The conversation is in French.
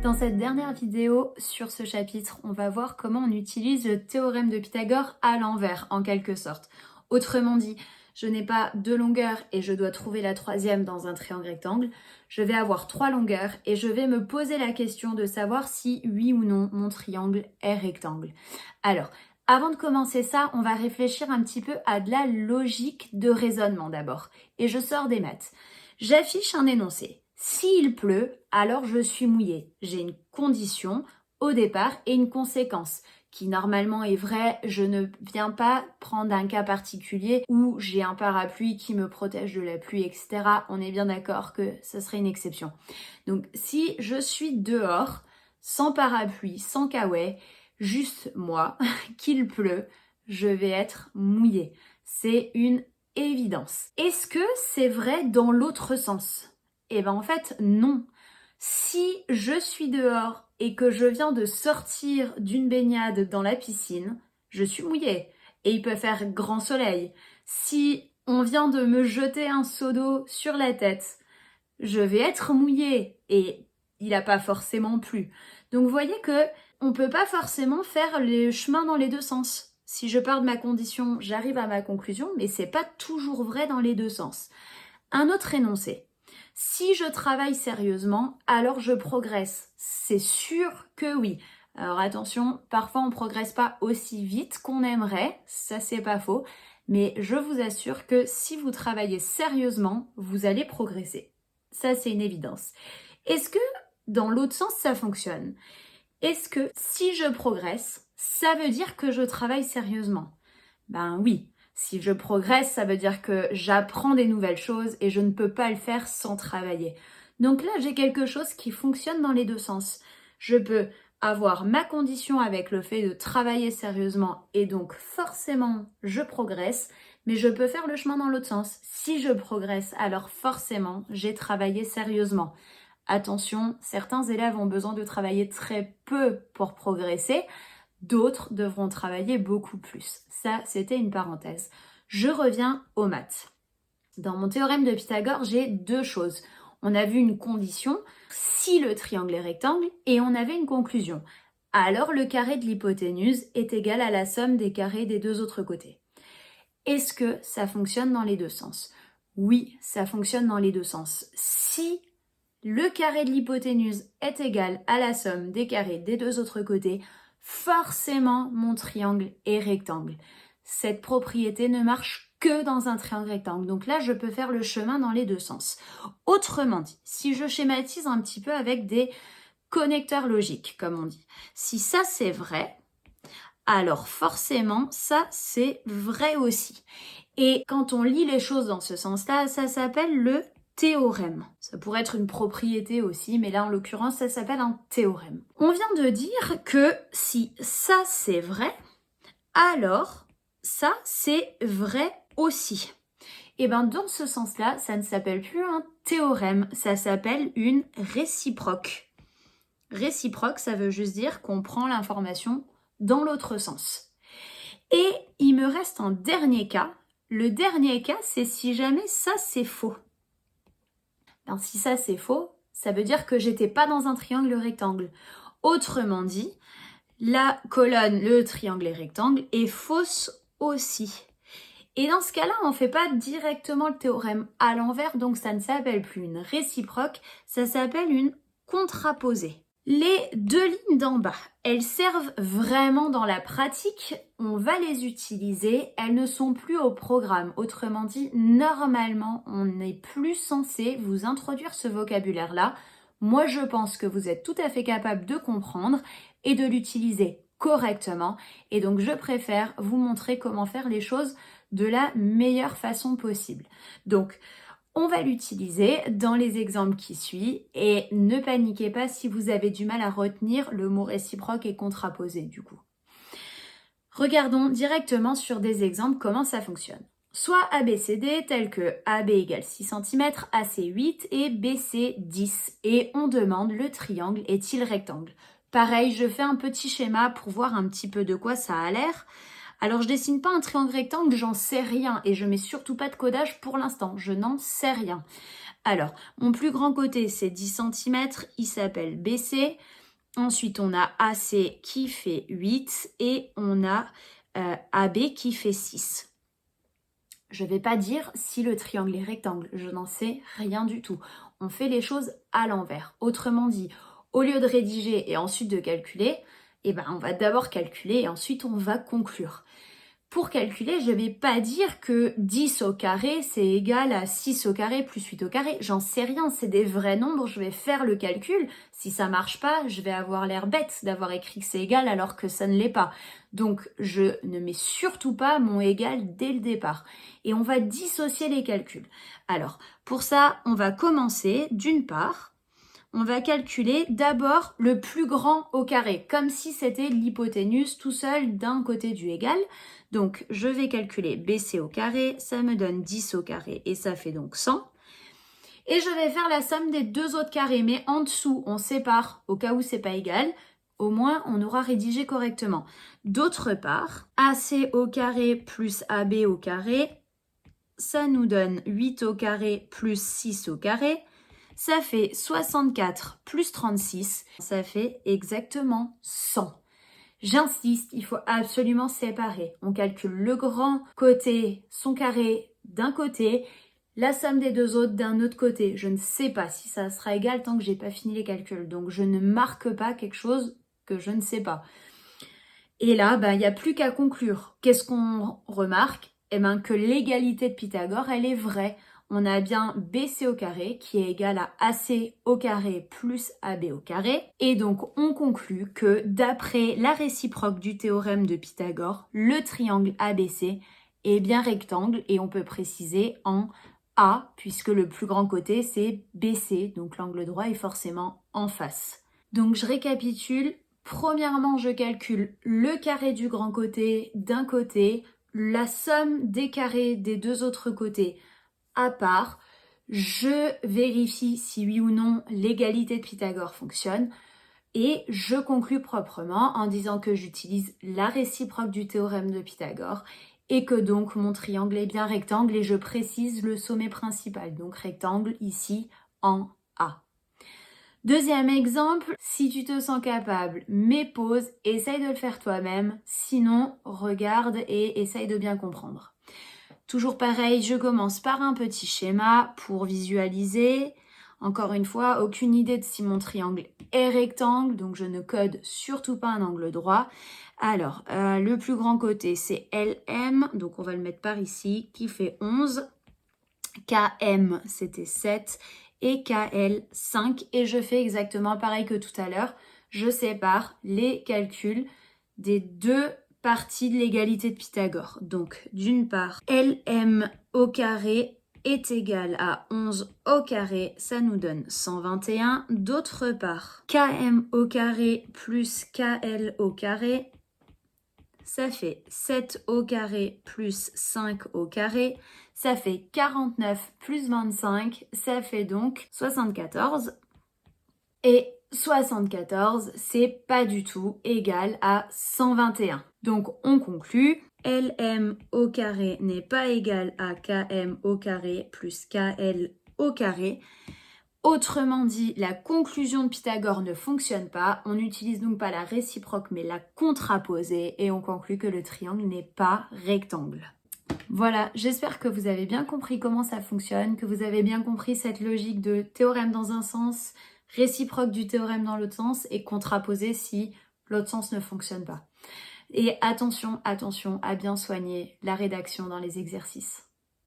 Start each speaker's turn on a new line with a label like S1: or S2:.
S1: Dans cette dernière vidéo sur ce chapitre, on va voir comment on utilise le théorème de Pythagore à l'envers, en quelque sorte. Autrement dit, je n'ai pas deux longueurs et je dois trouver la troisième dans un triangle rectangle. Je vais avoir trois longueurs et je vais me poser la question de savoir si oui ou non mon triangle est rectangle. Alors, avant de commencer ça, on va réfléchir un petit peu à de la logique de raisonnement d'abord. Et je sors des maths. J'affiche un énoncé. S'il pleut, alors je suis mouillée. J'ai une condition au départ et une conséquence qui normalement est vraie. Je ne viens pas prendre un cas particulier où j'ai un parapluie qui me protège de la pluie, etc. On est bien d'accord que ça serait une exception. Donc si je suis dehors, sans parapluie, sans kawaii, juste moi, qu'il pleut, je vais être mouillée. C'est une évidence. Est-ce que c'est vrai dans l'autre sens ? Eh bien en fait non. Si je suis dehors et que je viens de sortir d'une baignade dans la piscine, je suis mouillée et il peut faire grand soleil. Si on vient de me jeter un seau d'eau sur la tête, je vais être mouillée et il n'a pas forcément plu. Donc vous voyez que on peut pas forcément faire les chemins dans les deux sens. Si je pars de ma condition, j'arrive à ma conclusion, mais c'est pas toujours vrai dans les deux sens. Un autre énoncé. Si je travaille sérieusement, alors je progresse. C'est sûr que oui. Alors attention, parfois on progresse pas aussi vite qu'on aimerait, ça c'est pas faux, mais je vous assure que si vous travaillez sérieusement, vous allez progresser. Ça c'est une évidence. Est-ce que dans l'autre sens ça fonctionne ? Est-ce que si je progresse, ça veut dire que je travaille sérieusement ? Ben oui. Si je progresse, ça veut dire que j'apprends des nouvelles choses et je ne peux pas le faire sans travailler. Donc là, j'ai quelque chose qui fonctionne dans les deux sens. Je peux avoir ma condition avec le fait de travailler sérieusement et donc forcément, je progresse, mais je peux faire le chemin dans l'autre sens. Si je progresse, alors forcément, j'ai travaillé sérieusement. Attention, certains élèves ont besoin de travailler très peu pour progresser. D'autres devront travailler beaucoup plus. Ça, c'était une parenthèse. Je reviens aux maths. Dans mon théorème de Pythagore, j'ai deux choses. On a vu une condition, si le triangle est rectangle, et on avait une conclusion. Alors le carré de l'hypoténuse est égal à la somme des carrés des deux autres côtés. Est-ce que ça fonctionne dans les deux sens ? Oui, ça fonctionne dans les deux sens. Si le carré de l'hypoténuse est égal à la somme des carrés des deux autres côtés, forcément mon triangle est rectangle. Cette propriété ne marche que dans un triangle rectangle. Donc là, je peux faire le chemin dans les deux sens. Autrement dit, si je schématise un petit peu avec des connecteurs logiques, comme on dit, si ça c'est vrai, alors forcément ça c'est vrai aussi. Et quand on lit les choses dans ce sens-là, ça s'appelle le théorème. Ça pourrait être une propriété aussi, mais là en l'occurrence ça s'appelle un théorème. On vient de dire que si ça c'est vrai, alors ça c'est vrai aussi. Et bien dans ce sens-là, ça ne s'appelle plus un théorème, ça s'appelle une réciproque. Réciproque, ça veut juste dire qu'on prend l'information dans l'autre sens. Et il me reste un dernier cas. Le dernier cas, c'est si jamais ça c'est faux. Alors, si ça c'est faux, ça veut dire que j'étais pas dans un triangle rectangle. Autrement dit, la colonne, le triangle rectangle, est fausse aussi. Et dans ce cas-là, on ne fait pas directement le théorème à l'envers, donc ça ne s'appelle plus une réciproque, ça s'appelle une contraposée. Les deux lignes d'en bas, elles servent vraiment dans la pratique, on va les utiliser, elles ne sont plus au programme. Autrement dit, normalement, on n'est plus censé vous introduire ce vocabulaire-là. Moi, je pense que vous êtes tout à fait capable de comprendre et de l'utiliser correctement. Et donc, je préfère vous montrer comment faire les choses de la meilleure façon possible. Donc, on va l'utiliser dans les exemples qui suivent et ne paniquez pas si vous avez du mal à retenir le mot réciproque et contraposé du coup. Regardons directement sur des exemples comment ça fonctionne. Soit ABCD tel que AB égale 6 cm, AC 8 et BC 10 et on demande le triangle est-il rectangle. Pareil, je fais un petit schéma pour voir un petit peu de quoi ça a l'air. Alors je dessine pas un triangle rectangle, j'en sais rien et je mets surtout pas de codage pour l'instant, je n'en sais rien. Alors, mon plus grand côté c'est 10 cm, il s'appelle BC. Ensuite, on a AC qui fait 8 et on a AB qui fait 6. Je ne vais pas dire si le triangle est rectangle, je n'en sais rien du tout. On fait les choses à l'envers. Autrement dit, au lieu de rédiger et ensuite de calculer, on va d'abord calculer et ensuite on va conclure. Pour calculer, je ne vais pas dire que 10 au carré, c'est égal à 6 au carré plus 8 au carré. J'en sais rien, c'est des vrais nombres, je vais faire le calcul. Si ça marche pas, je vais avoir l'air bête d'avoir écrit que c'est égal alors que ça ne l'est pas. Donc, je ne mets surtout pas mon égal dès le départ. Et on va dissocier les calculs. Alors, pour ça, on va commencer d'une part. On va calculer d'abord le plus grand au carré, comme si c'était l'hypoténuse tout seul d'un côté du égal. Donc, je vais calculer BC au carré, ça me donne 10 au carré et ça fait donc 100. Et je vais faire la somme des deux autres carrés, mais en dessous, on sépare au cas où c'est pas égal. Au moins, on aura rédigé correctement. D'autre part, AC au carré plus AB au carré, ça nous donne 8 au carré plus 6 au carré. Ça fait 64 plus 36, ça fait exactement 100. J'insiste, il faut absolument séparer. On calcule le grand côté, son carré d'un côté, la somme des deux autres d'un autre côté. Je ne sais pas si ça sera égal tant que j'ai pas fini les calculs. Donc je ne marque pas quelque chose que je ne sais pas. Et là, il n'y a plus qu'à conclure. Qu'est-ce qu'on remarque? Que l'égalité de Pythagore, elle est vraie. On a bien BC au carré qui est égal à AC au carré plus AB au carré. Et donc, on conclut que d'après la réciproque du théorème de Pythagore, le triangle ABC est bien rectangle et on peut préciser en A puisque le plus grand côté, c'est BC. Donc, l'angle droit est forcément en face. Donc, je récapitule. Premièrement, je calcule le carré du grand côté d'un côté, la somme des carrés des deux autres côtés à part. Je vérifie si oui ou non l'égalité de Pythagore fonctionne et je conclus proprement en disant que j'utilise la réciproque du théorème de Pythagore et que donc mon triangle est bien rectangle et je précise le sommet principal, donc rectangle ici en A. Deuxième exemple, si tu te sens capable, mets pause, essaye de le faire toi-même, sinon regarde et essaye de bien comprendre. Toujours pareil, je commence par un petit schéma pour visualiser. Encore une fois, aucune idée de si mon triangle est rectangle, donc je ne code surtout pas un angle droit. Alors, le plus grand côté, c'est LM, donc on va le mettre par ici, qui fait 11. KM, c'était 7. Et KL, 5. Et je fais exactement pareil que tout à l'heure. Je sépare les calculs des deux partie de l'égalité de Pythagore. Donc, d'une part, LM au carré est égal à 11 au carré, ça nous donne 121. D'autre part, KM au carré plus KL au carré, ça fait 7 au carré plus 5 au carré, ça fait 49 plus 25, ça fait donc 74. Et 74, c'est pas du tout égal à 121. Donc on conclut, LM au carré n'est pas égal à KM au carré plus KL au carré. Autrement dit, la conclusion de Pythagore ne fonctionne pas. On n'utilise donc pas la réciproque mais la contraposée et on conclut que le triangle n'est pas rectangle. Voilà, j'espère que vous avez bien compris comment ça fonctionne, que vous avez bien compris cette logique de théorème dans un sens, réciproque du théorème dans l'autre sens et contraposé si l'autre sens ne fonctionne pas. Et attention, attention à bien soigner la rédaction dans les exercices.